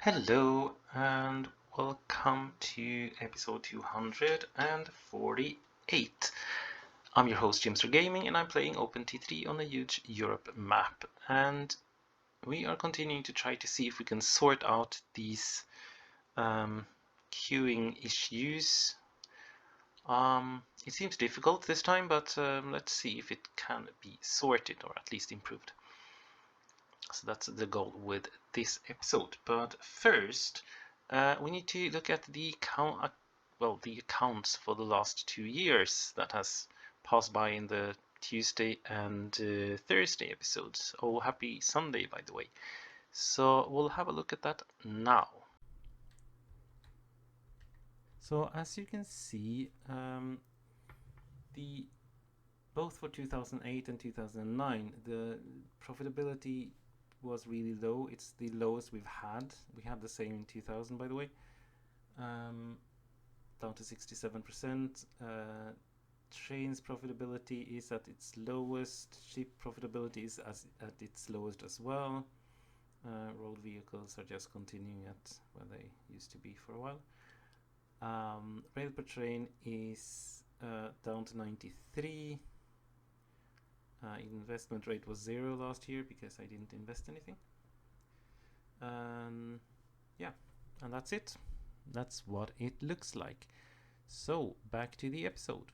Hello and welcome to episode 248. I'm your host Jimster Gaming and I'm playing OTTD on the Huge Europe map, and we are continuing to try to see if we can sort out these queuing issues. It seems difficult this time, but let's see if it can be sorted or at least improved. So that's the goal with this episode. But first, we need to look at the accounts for the last 2 years that has passed by in the Tuesday and Thursday episodes. Oh, happy Sunday, by the way. So we'll have a look at that now. So as you can see, both for 2008 and 2009, the profitability was really low. It's the lowest we've had. We had the same in 2000, by the way, down to 67%. Trains profitability is at its lowest. Ship profitability is at its lowest as well. Road vehicles are just continuing at where they used to be for a while. Rail per train is down to 93. Investment rate was 0 last year because I didn't invest anything. Yeah, and that's it. That's what it looks like. So back to the episode.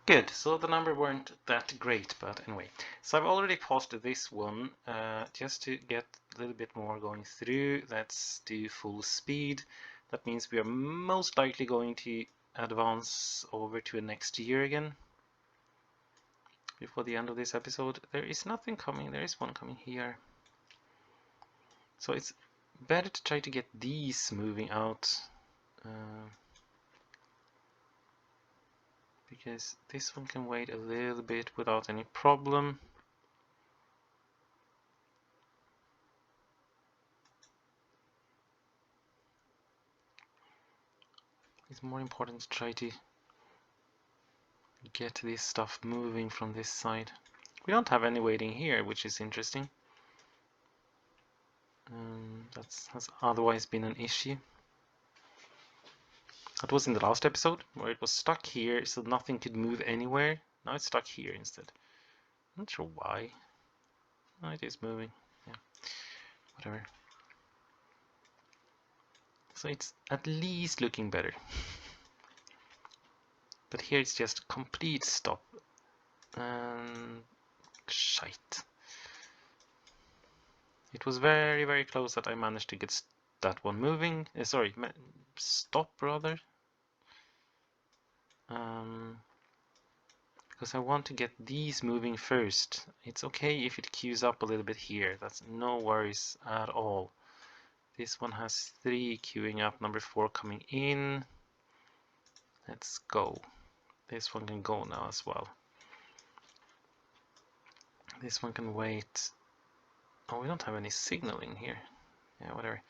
Good, so the number weren't that great, but anyway. So I've already paused this one just to get a little bit more going through. Let's do full speed. That means we are most likely going to advance over to a next year again before the end of this episode. There is nothing coming. There is one coming here. So it's better to try to get these moving out. Because this one can wait a little bit without any problem. It's more important to try to get this stuff moving from this side. We don't have any waiting here, which is interesting. That has otherwise been an issue. That was in the last episode, where it was stuck here, so nothing could move anywhere. Now it's stuck here instead. I'm not sure why. Oh, it is moving. Yeah, whatever. So it's at least looking better. But here it's just complete stop. Shite. It was very, very close that I managed to get that one moving. Sorry, stop rather. Because I want to get these moving first. It's okay if it queues up a little bit here. That's no worries at all. This one has 3 queuing up, number 4 coming in. Let's go. This one can go now as well. This one can wait. Oh, we don't have any signaling here. Yeah, whatever.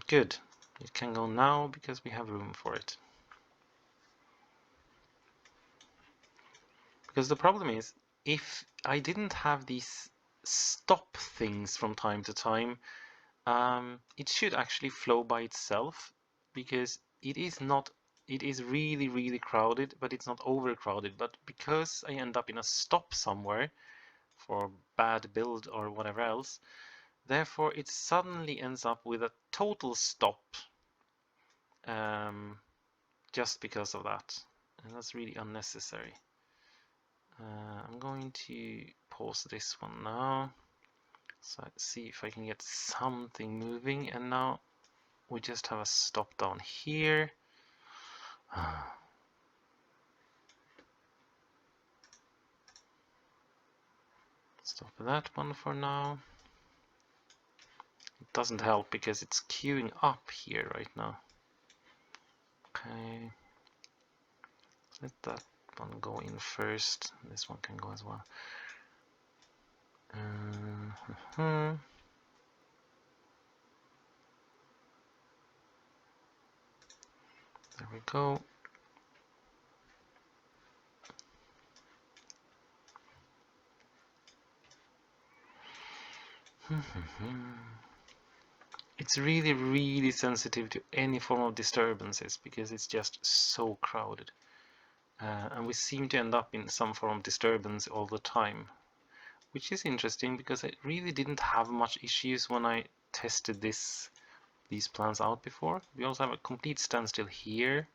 Good. It can go now because we have room for it. Because the problem is, if I didn't have these stop things from time to time, it should actually flow by itself, because it is really, really crowded, but it's not overcrowded. But because I end up in a stop somewhere for bad build or whatever else, therefore it suddenly ends up with a total stop just because of that, and that's really unnecessary. I'm going to pause this one now, so let's see if I can get something moving. And now we just have a stop down here. Stop that one for now. It doesn't help because it's queuing up here right now. Okay, let that one go in first. This one can go as well. There we go. It's really sensitive to any form of disturbances because it's just so crowded. And we seem to end up in some form of disturbance all the time, which is interesting because I really didn't have much issues when I tested these plans out before. We also have a complete standstill here.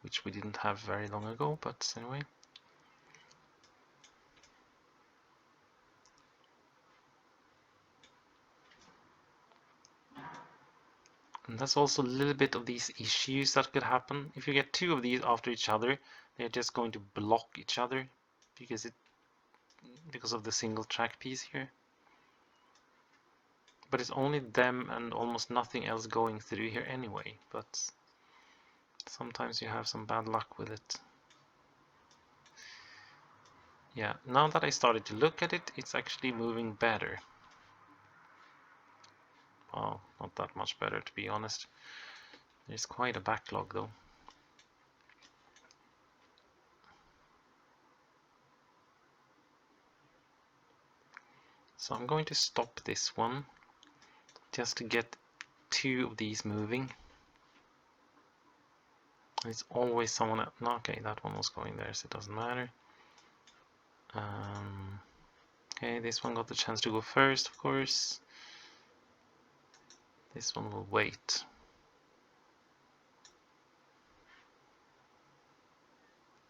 Which we didn't have very long ago, but anyway. And that's also a little bit of these issues that could happen. If you get two of these after each other, they're just going to block each other because of the single track piece here. But it's only them and almost nothing else going through here anyway, but sometimes you have some bad luck with it. Yeah, now that I started to look at it, it's actually moving better. Well, not that much better to be honest. There's quite a backlog though. So I'm going to stop this one just to get two of these moving. It's always someone else. Okay, that one was going there, so it doesn't matter. Okay, this one got the chance to go first, of course. This one will wait.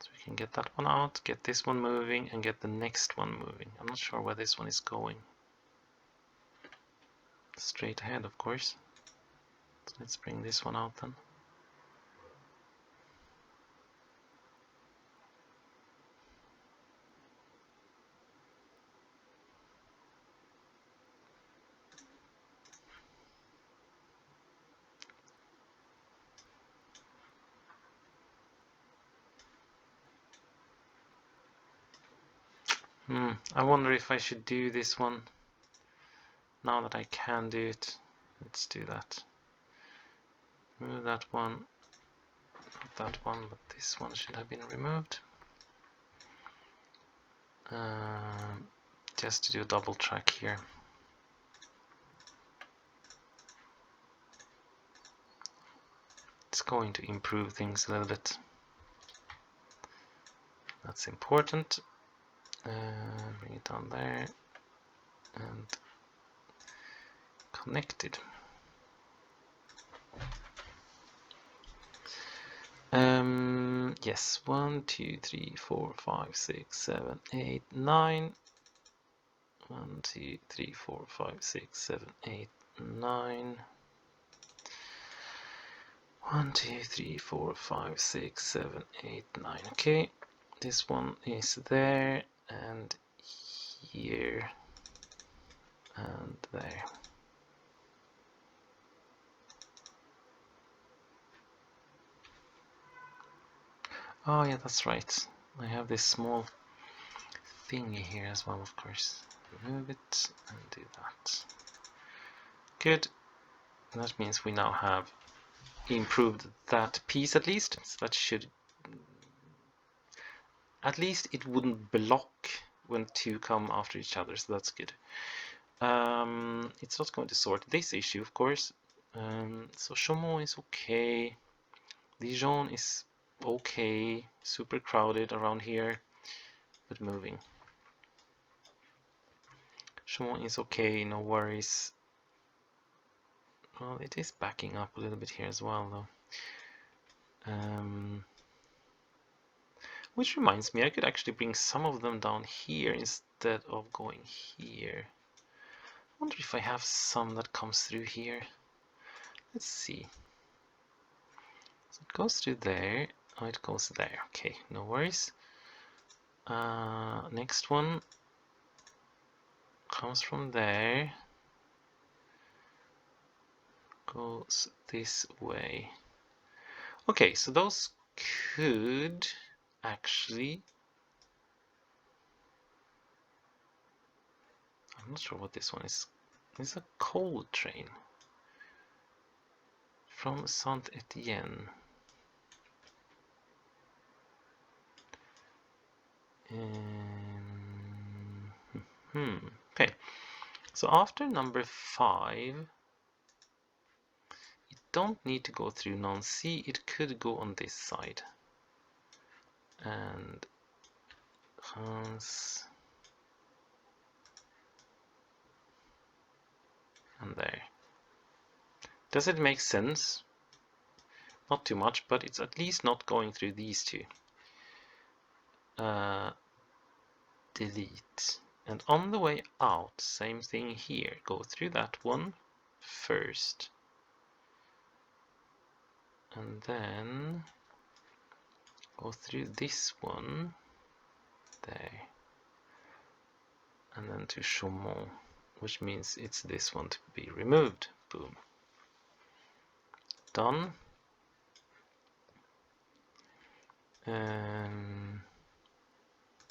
So we can get that one out, get this one moving, and get the next one moving. I'm not sure where this one is going. Straight ahead, of course. So let's bring this one out then. I wonder if I should do this one now that I can do it. Let's do that. Remove that one, not that one, but this one should have been removed. Just to do a double track here. It's going to improve things a little bit. That's important. Bring it down there and connect it. Yes, 1, 2, 3, 4, 5, 6, 7, 8, 9. 1, 2, 3, 4, 5, 6, 7, 8, 9. 1, 2, 3, 4, 5, 6, 7, 8, 9. Okay, this one is there and here and there. Oh yeah, that's right. I have this small thingy here as well, of course. Remove it and do that. Good. That means we now have improved that piece at least. So that should... At least it wouldn't block when two come after each other, so that's good. It's not going to sort this issue, of course. So Chaumont is okay. Dijon is okay. Super crowded around here, but moving. Chaumont is okay, no worries. Well, it is backing up a little bit here as well, though. Which reminds me, I could actually bring some of them down here instead of going here. I wonder if I have some that comes through here. Let's see. So it goes through there. Oh, it goes there. Okay, no worries. Next one comes from there. Goes this way. Okay, so those could actually... I'm not sure what this one is. It's a coal train from Saint-Étienne. Okay, so after number 5, you don't need to go through non-C, it could go on this side. And Hans and there. Does it make sense? Not too much, but it's at least not going through these two. Delete. And on the way out, same thing here. Go through that one first. And then go through this one there. And then to Chaumont, which means it's this one to be removed. Boom. Done.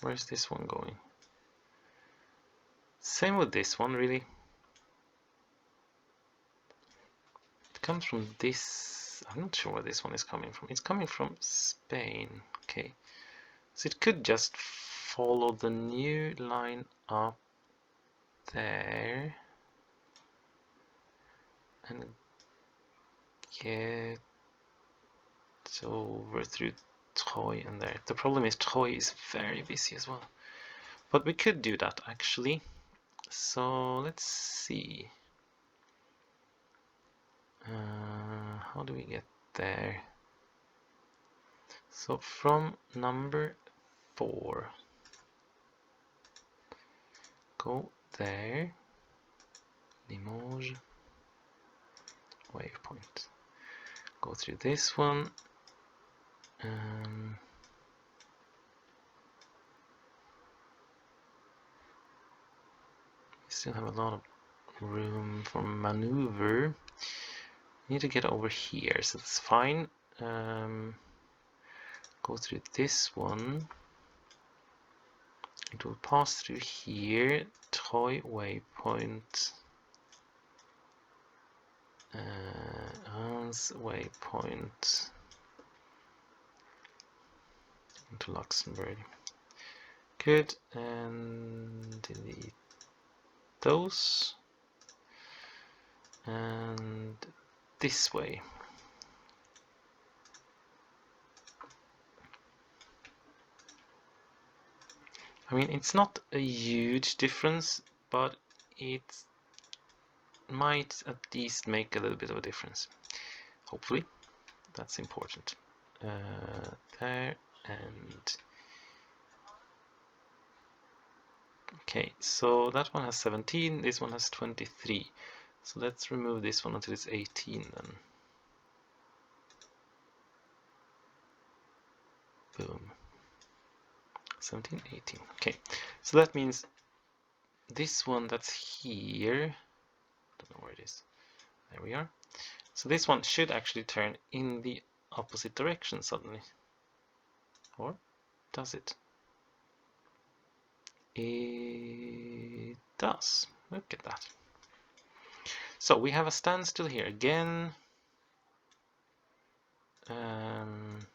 Where's this one going? Same with this one, really. It comes from this. I'm not sure where this one is coming from. It's coming from Spain. Okay. So it could just follow the new line up there and get over through Troy and there. The problem is Troy is very busy as well. But we could do that actually. So let's see. How do we get there? So from number 4, go there, Limoges, waypoint. Go through this one. Still have a lot of room for maneuver. Need to get over here, so that's fine. Go through this one. It will pass through here. Troy waypoint. As waypoint into Luxembourg. Good, and delete those. And this way. I mean, it's not a huge difference, but it might at least make a little bit of a difference. Hopefully, that's important. There and okay, so that one has 17, this one has 23. So let's remove this one until it's 18 then. Boom. 17, 18. Okay, so that means this one that's here, don't know where it is. There we are. So this one should actually turn in the opposite direction suddenly. Or does it? It does. Look at that. So we have a standstill here again. And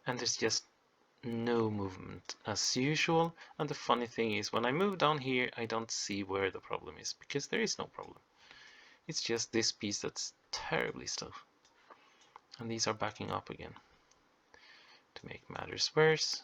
there's just no movement as usual. And the funny thing is, when I move down here, I don't see where the problem is, because there is no problem. It's just this piece that's terribly slow. And these are backing up again. To make matters worse,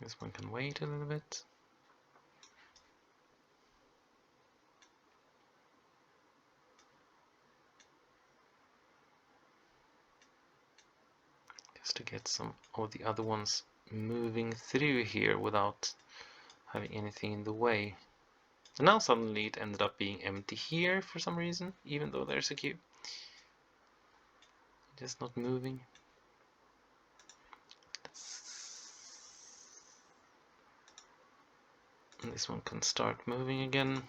this one can wait a little bit. Just to get some of the other ones moving through here without having anything in the way. And now suddenly it ended up being empty here for some reason, even though there's a queue. Just not moving. And this one can start moving again.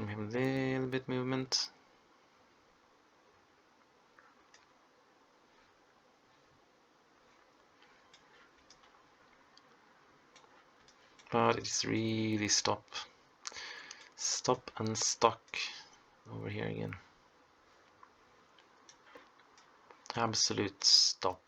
We have a little bit movement. But it's really stop and stuck over here again. Absolute stop.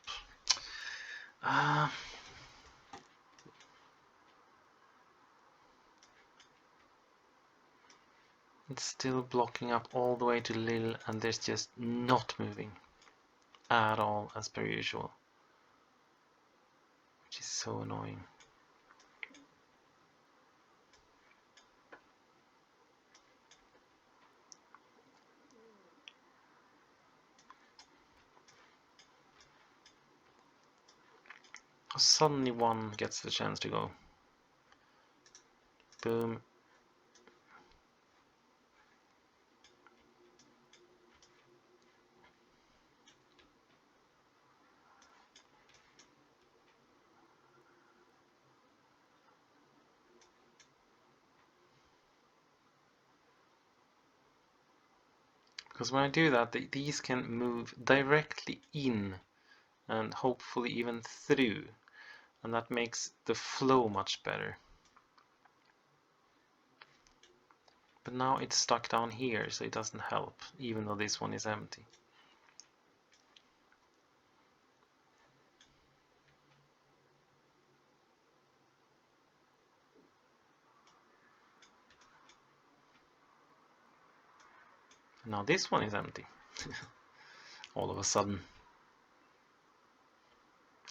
It's still blocking up all the way to Lille, and there's just not moving at all as per usual, which is so annoying. Suddenly one gets the chance to go. Boom. Because when I do that, these can move directly in and hopefully even through, and that makes the flow much better. But now it's stuck down here, so it doesn't help, even though this one is empty. Now this one is empty. All of a sudden.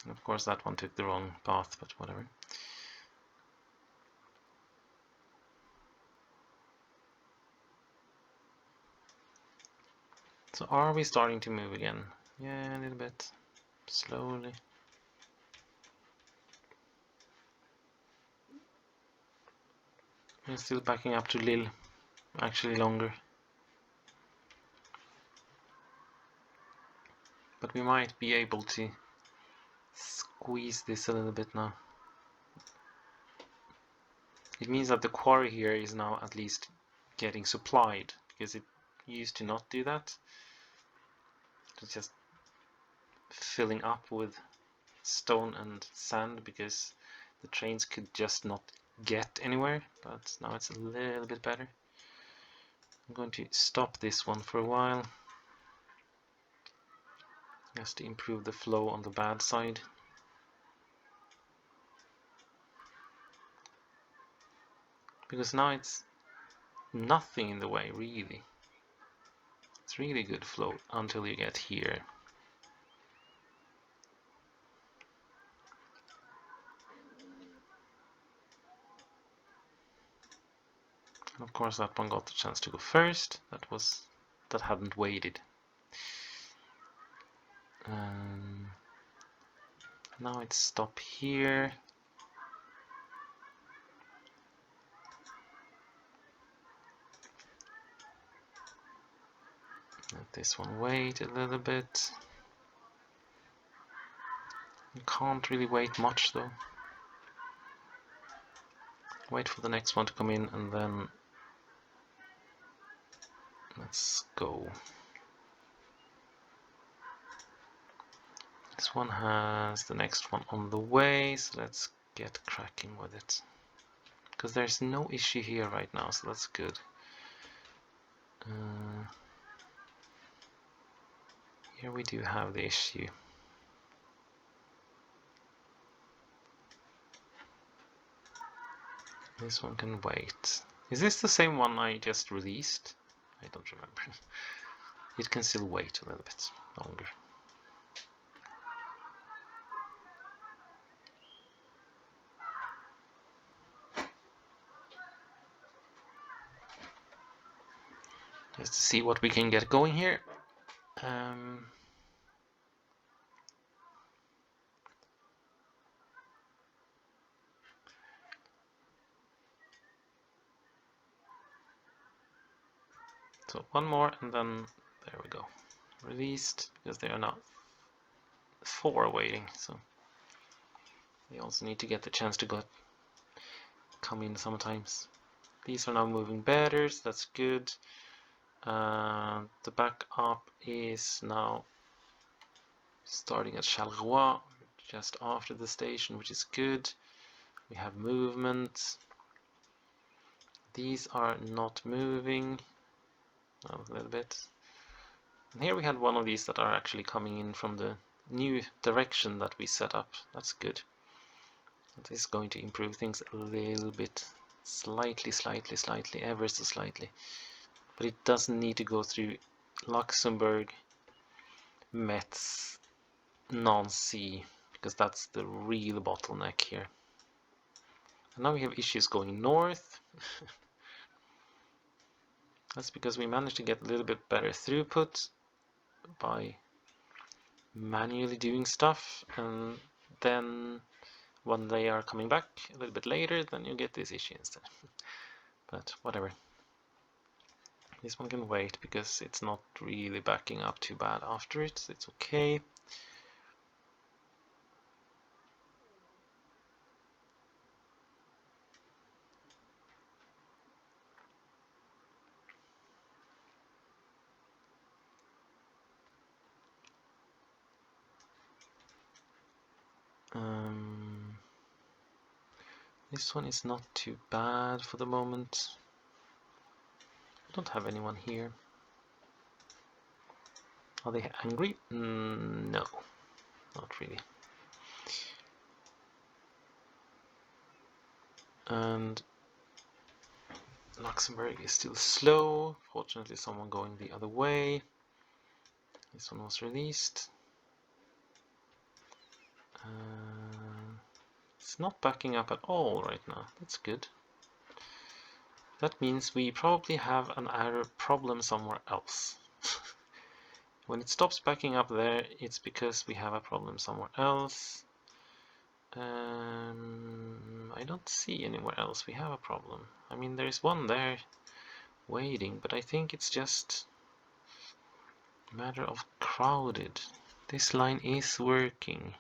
And of course that one took the wrong path, but whatever. So are we starting to move again? Yeah, a little bit. Slowly. We're still backing up to Lille. Actually longer. But we might be able to squeeze this a little bit now. It means that the quarry here is now at least getting supplied, because it used to not do that. It's just filling up with stone and sand because the trains could just not get anywhere, but now it's a little bit better. I'm going to stop this one for a while, just to improve the flow on the bad side. Because now it's nothing in the way, really. It's really good flow until you get here. And of course that one got the chance to go first. That hadn't waited. Now it's stop here. Let this one wait a little bit. You can't really wait much though. Wait for the next one to come in and then let's go. This one has the next one on the way, so let's get cracking with it. Because there's no issue here right now, so that's good. Here we do have the issue. This one can wait. Is this the same one I just released? I don't remember. It can still wait a little bit longer. Just to see what we can get going here. So one more and then there we go. Released, because they are now 4 waiting, so they also need to get the chance to come in sometimes. These are now moving better, so that's good. The backup is now starting at Charleroi, just after the station, which is good. We have movement. These are not moving. A little bit. And here we had one of these that are actually coming in from the new direction that we set up. That's good. This is going to improve things a little bit. Slightly, ever so slightly. But it doesn't need to go through Luxembourg, Metz, Nancy, because that's the real bottleneck here. And now we have issues going north. That's because we managed to get a little bit better throughput by manually doing stuff, and then when they are coming back a little bit later, then you get this issue instead. But whatever. This one can wait because it's not really backing up too bad after it, so it's okay. This one is not too bad for the moment. I don't have anyone here. Are they angry? No, not really. And Luxembourg is still slow. Fortunately, someone going the other way. This one was released. It's not backing up at all right now. That's good. That means we probably have an error problem somewhere else. When it stops backing up there, it's because we have a problem somewhere else. I don't see anywhere else we have a problem. I mean, there's one there waiting, but I think it's just a matter of crowded. This line is working.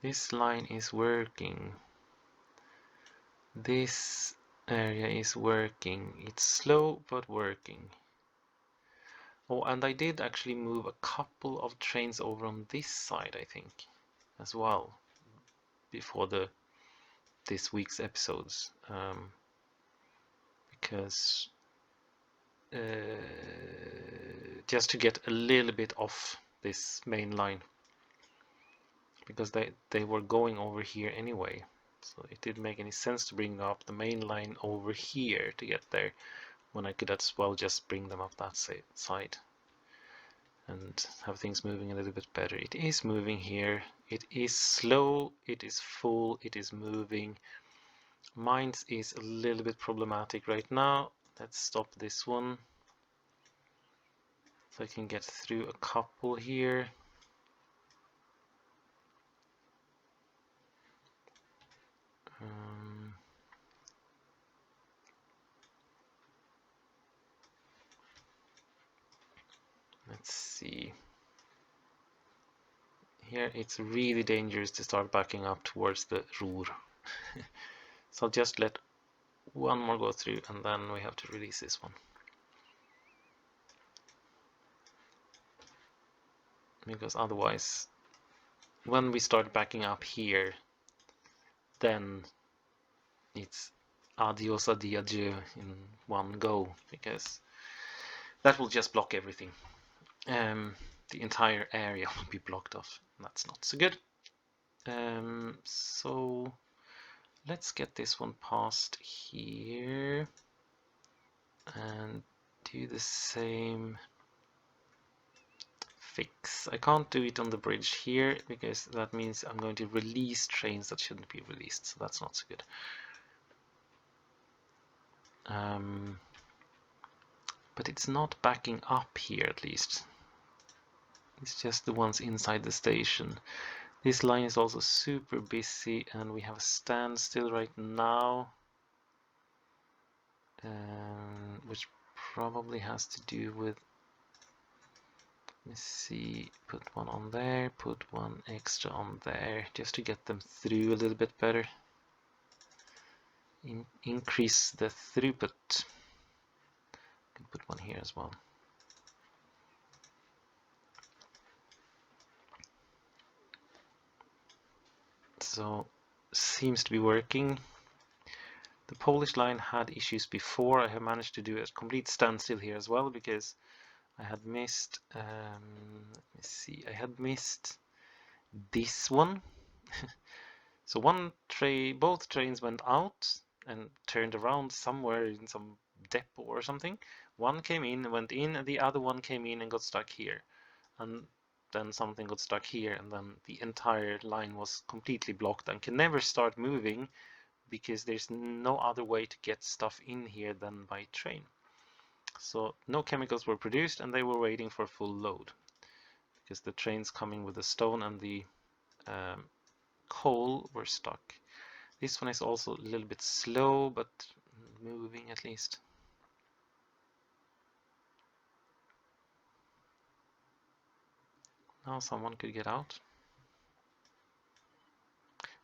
This line is working. This area is working. It's slow, but working. Oh, and I did actually move a couple of trains over on this side, I think, as well, before this week's episodes, because just to get a little bit off this main line, because they were going over here anyway, so it didn't make any sense to bring up the main line over here to get there, when I could as well just bring them up that side and have things moving a little bit better. It is moving here. It is slow. It is full. It is moving. Mines is a little bit problematic right now. Let's stop this one so I can get through a couple here. Let's see. Here it's really dangerous to start backing up towards the Ruhr. So I'll just let one more go through, and then we have to release this one. Because otherwise, when we start backing up here, then it's adios, adieu in one go, because that will just block everything. The entire area will be blocked off. That's not so good. So let's get this one past here and do the same fix. I can't do it on the bridge here because that means I'm going to release trains that shouldn't be released, so that's not so good. But it's not backing up here, at least. It's just the ones inside the station. This line is also super busy, and we have a standstill right now, which probably has to do with, let's see, put one on there, put one extra on there, just to get them through a little bit better. increase the throughput. I can put one here as well. So seems to be working. The Polish line had issues before. I have managed to do a complete standstill here as well because I had missed, let me see, I had missed this one. So both trains went out and turned around somewhere in some depot or something. One came in, went in, and the other one came in and got stuck here. And then something got stuck here, and then the entire line was completely blocked and can never start moving because there's no other way to get stuff in here than by train. So no chemicals were produced, and they were waiting for full load because the trains coming with the stone and the coal were stuck. This one is also a little bit slow, but moving at least. Now someone could get out.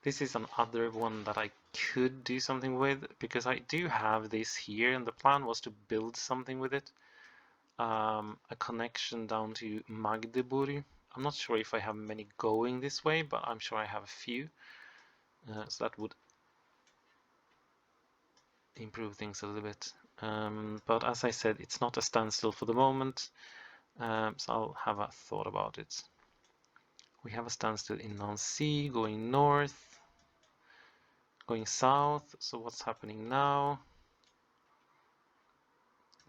This is another one that I could do something with because I do have this here, and the plan was to build something with it. A connection down to Magdeburg. I'm not sure if I have many going this way, but I'm sure I have a few. So that would improve things a little bit. But as I said, it's not a standstill for the moment, so I'll have a thought about it. We have a standstill in Nancy going north, going south. So what's happening now?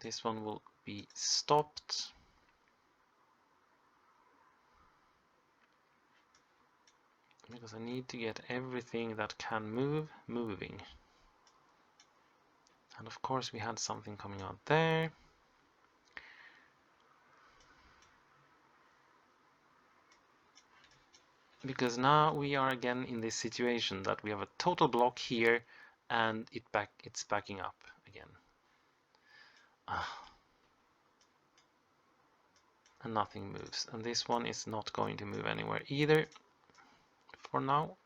This one will be stopped. Because I need to get everything that can move moving. And of course we had something coming out there. Because now we are again in this situation that we have a total block here and it's backing up again. And nothing moves. And this one is not going to move anywhere either for now.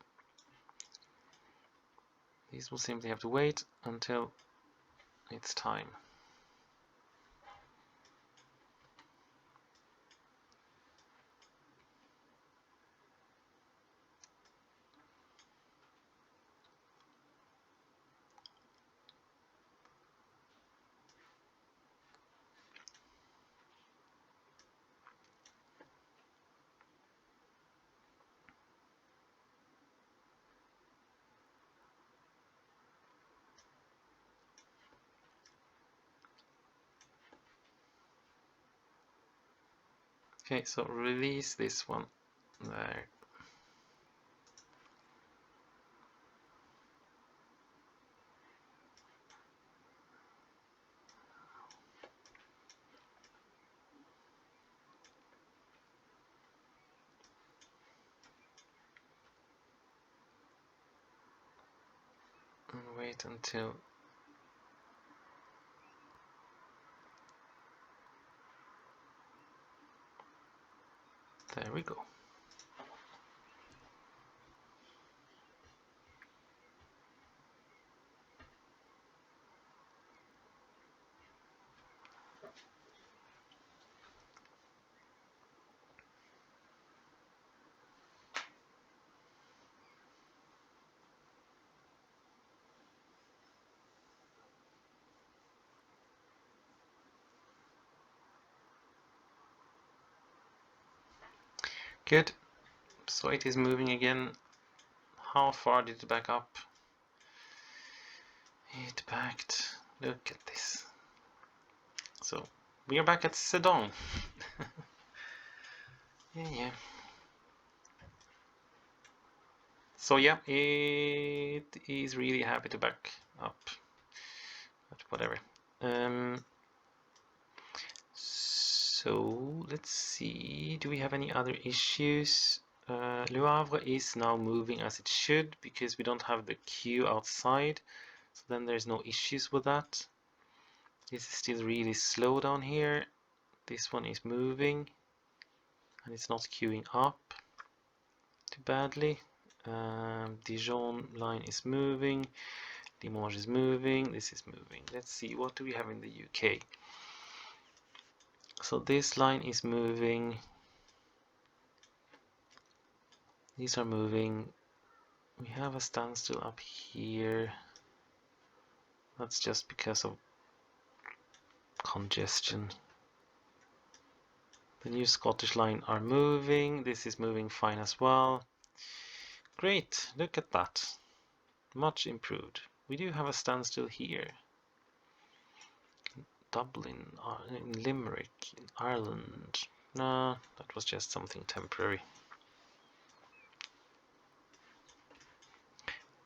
These will simply have to wait until it's time. Okay, so release this one there. And wait until there we go. Good. So it is moving again. How far did it back up? It backed. Look at this. So we are back at Sedan. Yeah. So yeah, it is really happy to back up. But whatever. So let's see. Do we have any other issues? Le Havre is now moving as it should because we don't have the queue outside. So then there's no issues with that. This is still really slow down here. This one is moving and it's not queuing up too badly. Dijon line is moving. Limoges is moving, this is moving. Let's see, what do we have in the UK? So this line is moving. These are moving. We have a standstill up here. That's just because of congestion. The new Scottish line are moving. This is moving fine as well. Great, look at that. Much improved. We do have a standstill here. Dublin, in Limerick, in Ireland. No, that was just something temporary.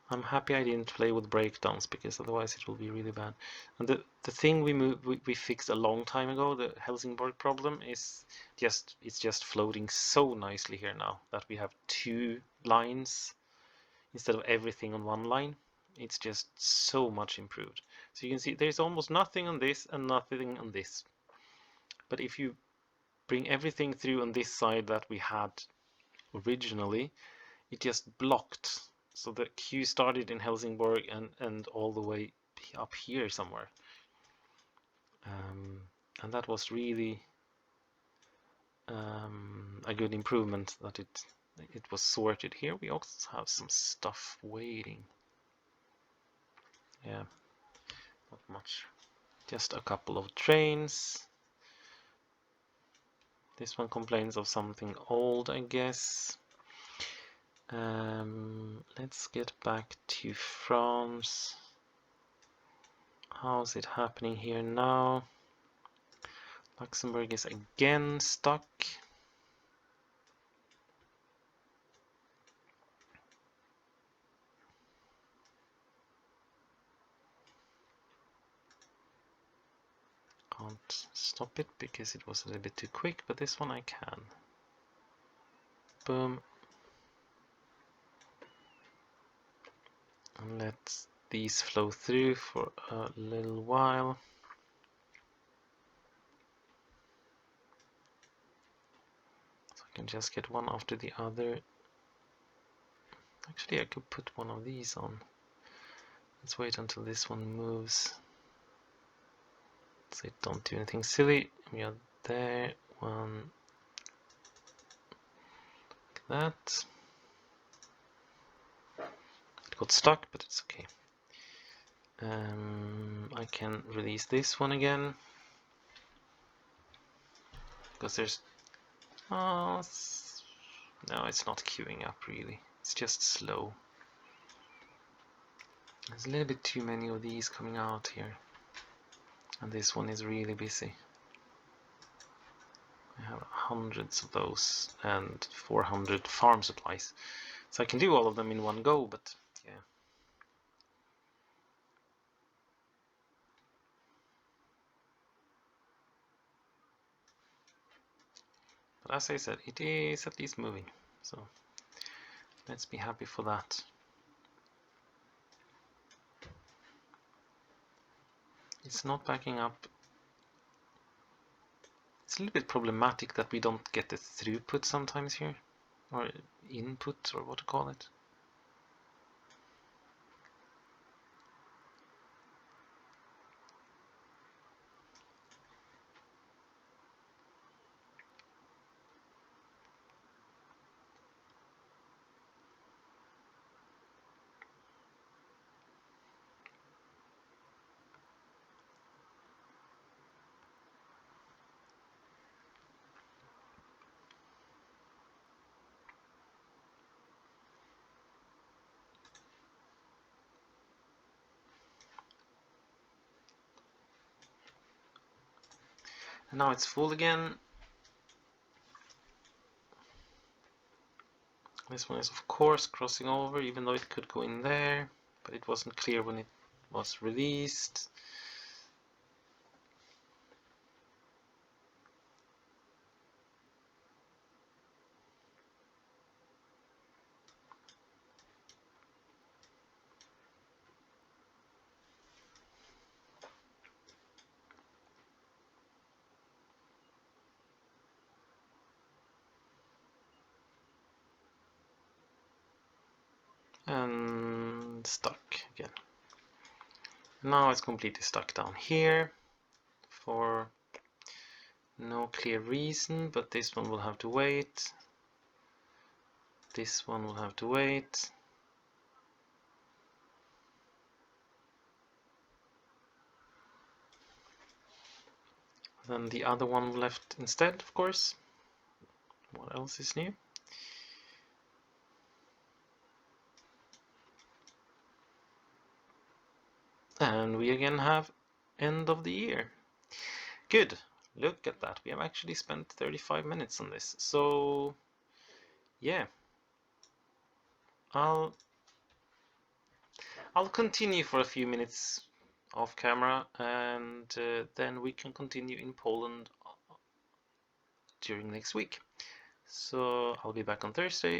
I'm happy I didn't play with breakdowns, because otherwise it will be really bad. And the thing we fixed a long time ago, the Helsingborg problem, is it's just floating so nicely here now that we have two lines instead of everything on one line. It's just so much improved. So you can see there's almost nothing on this and nothing on this. But if you bring everything through on this side that we had originally, it just blocked. So the queue started in Helsingborg and all the way up here somewhere. And that was really a good improvement, that it was sorted. Here we also have some stuff waiting. Yeah, not much. Just a couple of trains. This one complains of something old, I guess. Let's get back to France. How's it happening here now? Luxembourg is again stuck. Can't stop it because it was a little bit too quick, but this one I can. Boom. And let these flow through for a little while. So I can just get one after the other. Actually, I could put one of these on. Let's wait until this one moves. So don't do anything silly. We are there. One. Like that. It got stuck, but it's okay. I can release this one again. Because there's... no, it's not queuing up really. It's just slow. There's a little bit too many of these coming out here. And this one is really busy. I have hundreds of those and 400 farm supplies. So I can do all of them in one go, but yeah. But as I said, it is at least moving. So let's be happy for that. It's not backing up. It's a little bit problematic that we don't get the throughput sometimes here, or input, or what to call it. And now it's full again. This one is of course crossing over, even though it could go in there, but it wasn't clear when it was released. And stuck again. Now it's completely stuck down here for no clear reason, but this one will have to wait. This one will have to wait. Then the other one left instead, of course. What else is new? And we again have end of the year. Good. Look at that. We have actually spent 35 minutes on this. So yeah, I'll continue for a few minutes off camera, and then we can continue in Poland during next week. So I'll be back on Thursday.